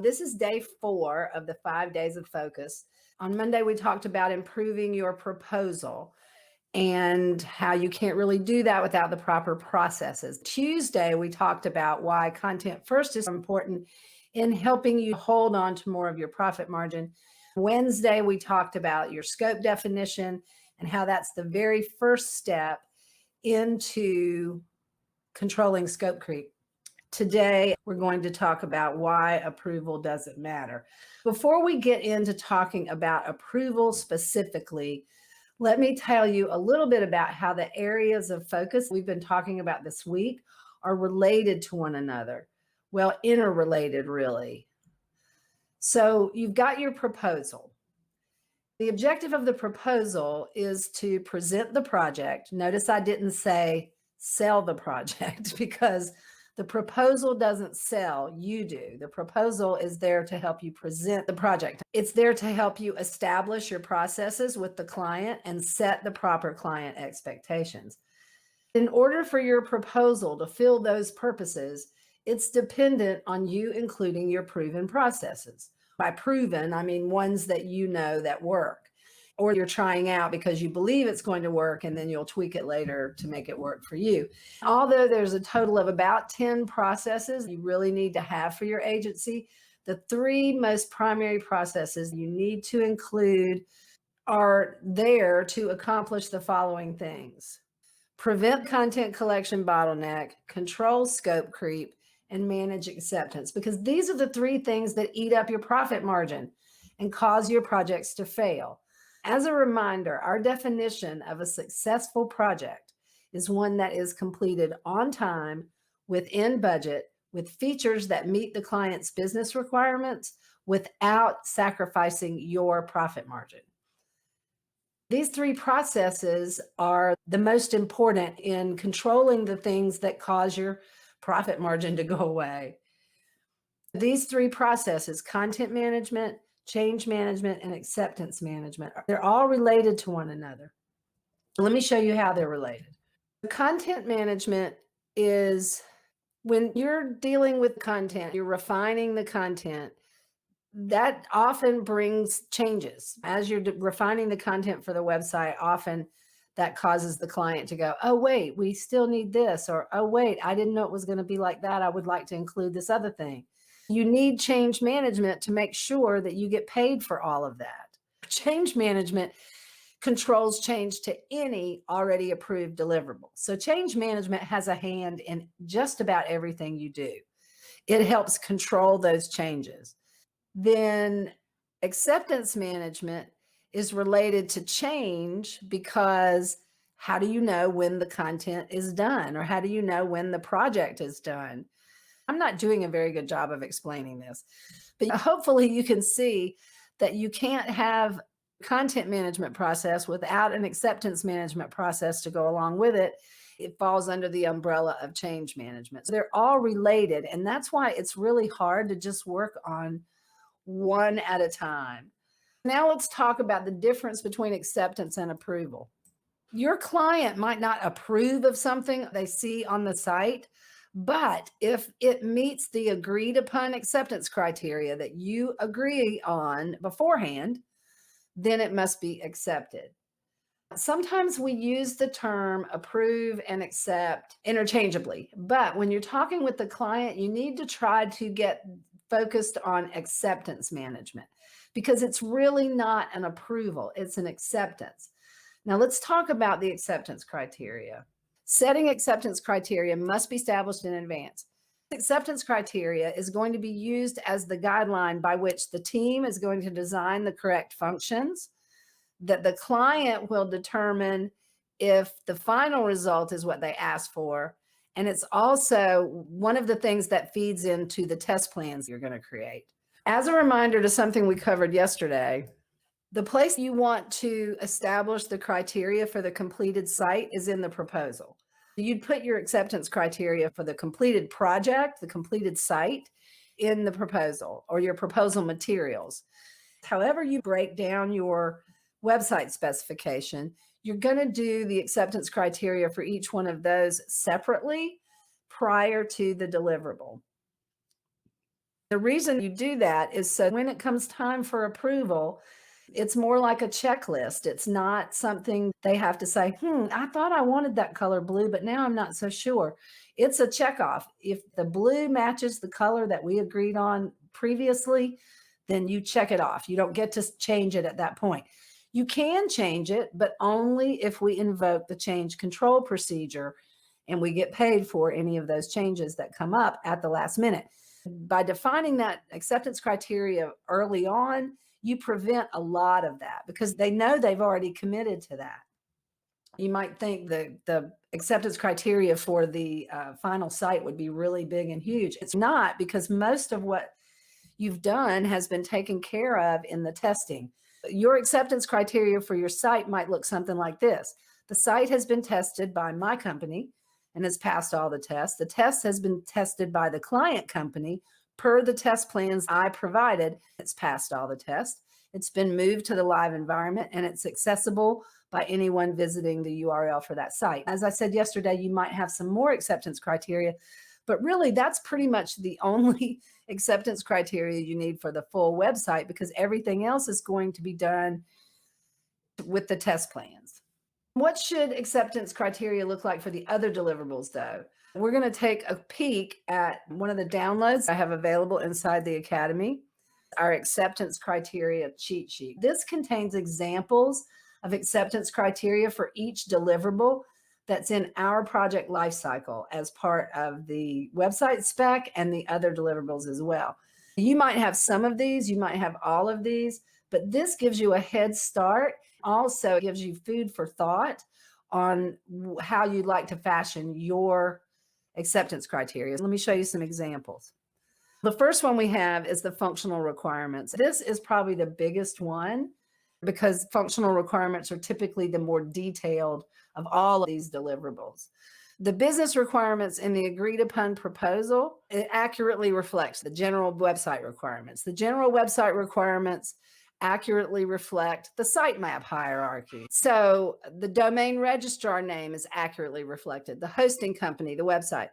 This is day 4 of the 5 days of focus. On Monday, we talked about improving your proposal and how you can't really do that without the proper processes. Tuesday, we talked about why content first is important in helping you hold on to more of your profit margin. Wednesday, we talked about your scope definition and how that's the very first step into controlling scope creep. Today, we're going to talk about why approval doesn't matter. Before we get into talking about approval specifically, let me tell you a little bit about how the areas of focus we've been talking about this week are related to one another. Well, interrelated, really. So you've got your proposal. The objective of the proposal is to present the project. Notice I didn't say sell the project because the proposal doesn't sell, you do. The proposal is there to help you present the project. It's there to help you establish your processes with the client and set the proper client expectations. In order for your proposal to fill those purposes, it's dependent on you including your proven processes. By proven, I mean ones that you know that work, or you're trying out because you believe it's going to work and then you'll tweak it later to make it work for you. Although there's a total of about 10 processes you really need to have for your agency, the 3 most primary processes you need to include are there to accomplish the following things: prevent content collection bottleneck, control scope creep, and manage acceptance, because these are the 3 things that eat up your profit margin and cause your projects to fail. As a reminder, our definition of a successful project is one that is completed on time, within budget, with features that meet the client's business requirements without sacrificing your profit margin. These 3 processes are the most important in controlling the things that cause your profit margin to go away. These 3 processes, content management, change management, and acceptance management, they're all related to one another. Let me show you how they're related. Content management is when you're dealing with content, you're refining the content. That often brings changes. As you're refining the content for the website, often that causes the client to go, oh, wait, we still need this, or, oh, wait, I didn't know it was going to be like that. I would like to include this other thing. You need change management to make sure that you get paid for all of that. Change management controls change to any already approved deliverable. So change management has a hand in just about everything you do. It helps control those changes. Then acceptance management is related to change, because how do you know when the content is done, or how do you know when the project is done? I'm not doing a very good job of explaining this, but hopefully you can see that you can't have content management process without an acceptance management process to go along with it. It falls under the umbrella of change management. So they're all related, and that's why it's really hard to just work on one at a time. Now let's talk about the difference between acceptance and approval. Your client might not approve of something they see on the site, but if it meets the agreed upon acceptance criteria that you agree on beforehand, then it must be accepted. Sometimes we use the term approve and accept interchangeably, but when you're talking with the client, you need to try to get focused on acceptance management, because it's really not an approval, it's an acceptance. Now let's talk about the acceptance criteria. Setting acceptance criteria must be established in advance. Acceptance criteria is going to be used as the guideline by which the team is going to design the correct functions, that the client will determine if the final result is what they asked for. And it's also one of the things that feeds into the test plans you're going to create. As a reminder to something we covered yesterday, the place you want to establish the criteria for the completed site is in the proposal. You'd put your acceptance criteria for the completed project, the completed site, in the proposal or your proposal materials. However you break down your website specification, you're going to do the acceptance criteria for each one of those separately prior to the deliverable. The reason you do that is so when it comes time for approval, it's more like a checklist. It's not something they have to say, I thought I wanted that color blue, but now I'm not so sure. It's a check off. If the blue matches the color that we agreed on previously, then you check it off. You don't get to change it at that point. You can change it, but only if we invoke the change control procedure and we get paid for any of those changes that come up at the last minute. By defining that acceptance criteria early on, you prevent a lot of that because they know they've already committed to that. You might think the acceptance criteria for the final site would be really big and huge. It's not, because most of what you've done has been taken care of in the testing. Your acceptance criteria for your site might look something like this. The site has been tested by my company and has passed all the tests. The test has been tested by the client company per the test plans I provided. It's passed all the tests. It's been moved to the live environment and it's accessible by anyone visiting the URL for that site. As I said yesterday, you might have some more acceptance criteria, but really that's pretty much the only acceptance criteria you need for the full website, because everything else is going to be done with the test plans. What should acceptance criteria look like for the other deliverables though? We're going to take a peek at one of the downloads I have available inside the Academy, our acceptance criteria cheat sheet. This contains examples of acceptance criteria for each deliverable that's in our project lifecycle as part of the website spec and the other deliverables as well. You might have some of these, you might have all of these, but this gives you a head start. Also gives you food for thought on how you'd like to fashion your acceptance criteria. Let me show you some examples. The first one we have is the functional requirements. This is probably the biggest one because functional requirements are typically the more detailed of all of these deliverables. The business requirements in the agreed upon proposal, it accurately reflects the general website requirements. The general website requirements accurately reflect the sitemap hierarchy. So the domain registrar name is accurately reflected, the hosting company, the website.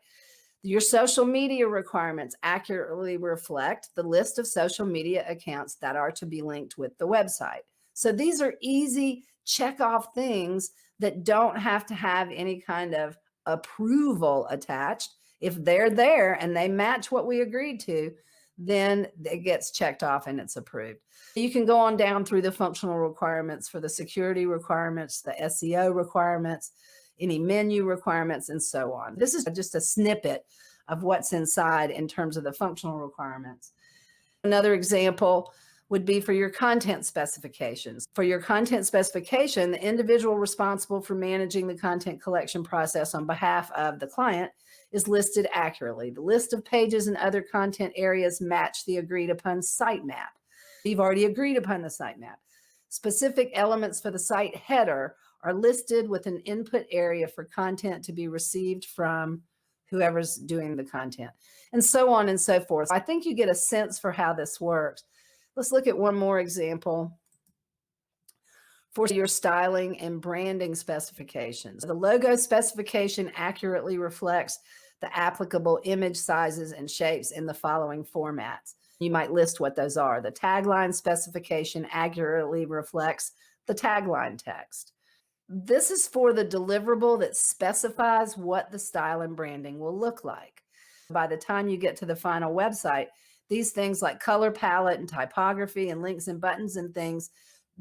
Your social media requirements accurately reflect the list of social media accounts that are to be linked with the website. So these are easy check off things that don't have to have any kind of approval attached. If they're there and they match what we agreed to, then it gets checked off and it's approved. You can go on down through the functional requirements for the security requirements, the SEO requirements, any menu requirements, and so on. This is just a snippet of what's inside in terms of the functional requirements. Another example would be for your content specifications. For your content specification, the individual responsible for managing the content collection process on behalf of the client is listed accurately. The list of pages and other content areas match the agreed upon sitemap. You've already agreed upon the sitemap. Specific elements for the site header are listed with an input area for content to be received from whoever's doing the content, and so on and so forth. I think you get a sense for how this works. Let's look at one more example for your styling and branding specifications. The logo specification accurately reflects the applicable image sizes and shapes in the following formats. You might list what those are. The tagline specification accurately reflects the tagline text. This is for the deliverable that specifies what the style and branding will look like. By the time you get to the final website, these things like color palette and typography and links and buttons and things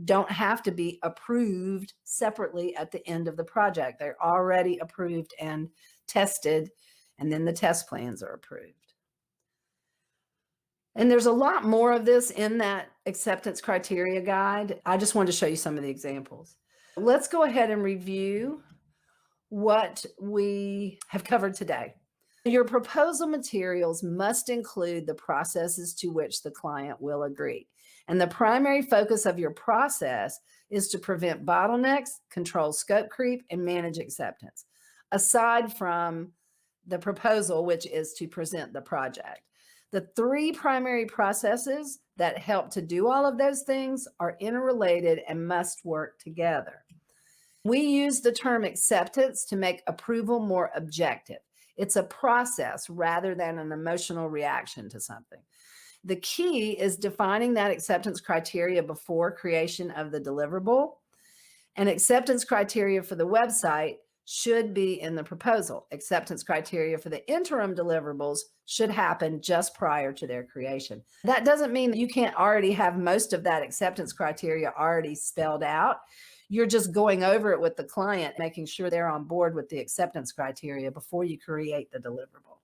don't have to be approved separately at the end of the project. They're already approved and tested, and then the test plans are approved. And there's a lot more of this in that acceptance criteria guide. I just wanted to show you some of the examples. Let's go ahead and review what we have covered today. Your proposal materials must include the processes to which the client will agree. And the primary focus of your process is to prevent bottlenecks, control scope creep, and manage acceptance, aside from the proposal, which is to present the project. The three primary processes that help to do all of those things are interrelated and must work together. We use the term acceptance to make approval more objective. It's a process rather than an emotional reaction to something. The key is defining that acceptance criteria before creation of the deliverable. And acceptance criteria for the website should be in the proposal. Acceptance criteria for the interim deliverables should happen just prior to their creation. That doesn't mean that you can't already have most of that acceptance criteria already spelled out. You're just going over it with the client, making sure they're on board with the acceptance criteria before you create the deliverable.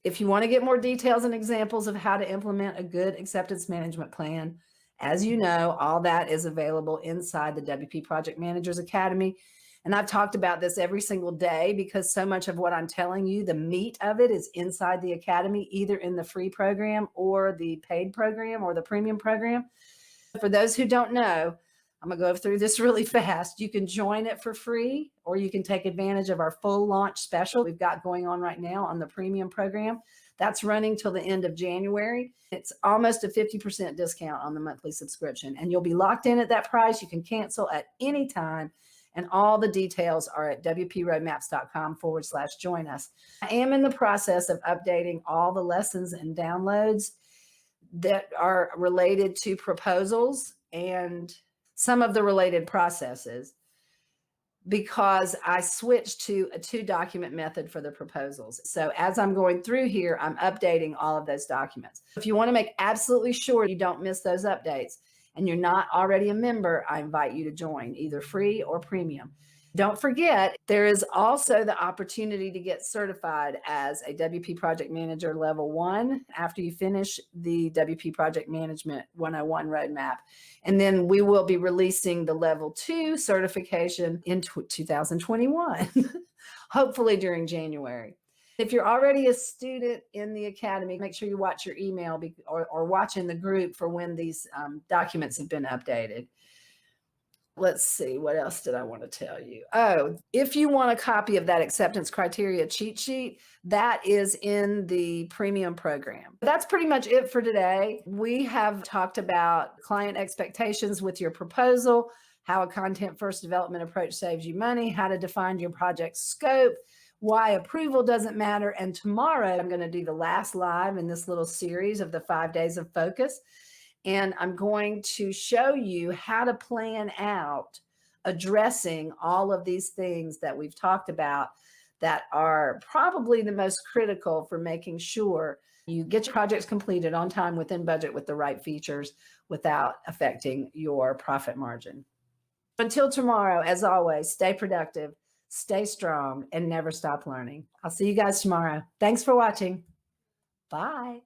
If you want to get more details and examples of how to implement a good acceptance management plan, as you know, all that is available inside the WP Project Managers Academy. And I've talked about this every single day because so much of what I'm telling you, the meat of it is inside the Academy, either in the free program or the paid program or the premium program. For those who don't know, I'm going to go through this really fast. You can join it for free, or you can take advantage of our full launch special we've got going on right now on the premium program. That's running till the end of January. It's almost a 50% discount on the monthly subscription, and you'll be locked in at that price. You can cancel at any time, and all the details are at wproadmaps.com/join us. I am in the process of updating all the lessons and downloads that are related to proposals and some of the related processes, because I switched to a 2-document method for the proposals. So as I'm going through here, I'm updating all of those documents. If you want to make absolutely sure you don't miss those updates and you're not already a member, I invite you to join either free or premium. Don't forget, there is also the opportunity to get certified as a WP Project Manager Level 1 after you finish the WP Project Management 101 roadmap. And then we will be releasing the Level 2 certification in 2021, hopefully during January. If you're already a student in the Academy, make sure you watch your email or watch in the group for when these documents have been updated. Let's see, what else did I want to tell you? Oh, if you want a copy of that acceptance criteria cheat sheet, that is in the premium program. That's pretty much it for today. We have talked about client expectations with your proposal, how a content first development approach saves you money, how to define your project scope, why approval doesn't matter. And tomorrow I'm going to do the last live in this little series of the 5 days of focus. And I'm going to show you how to plan out addressing all of these things that we've talked about that are probably the most critical for making sure you get your projects completed on time, within budget, with the right features without affecting your profit margin. Until tomorrow, as always, stay productive, stay strong, and never stop learning. I'll see you guys tomorrow. Thanks for watching. Bye.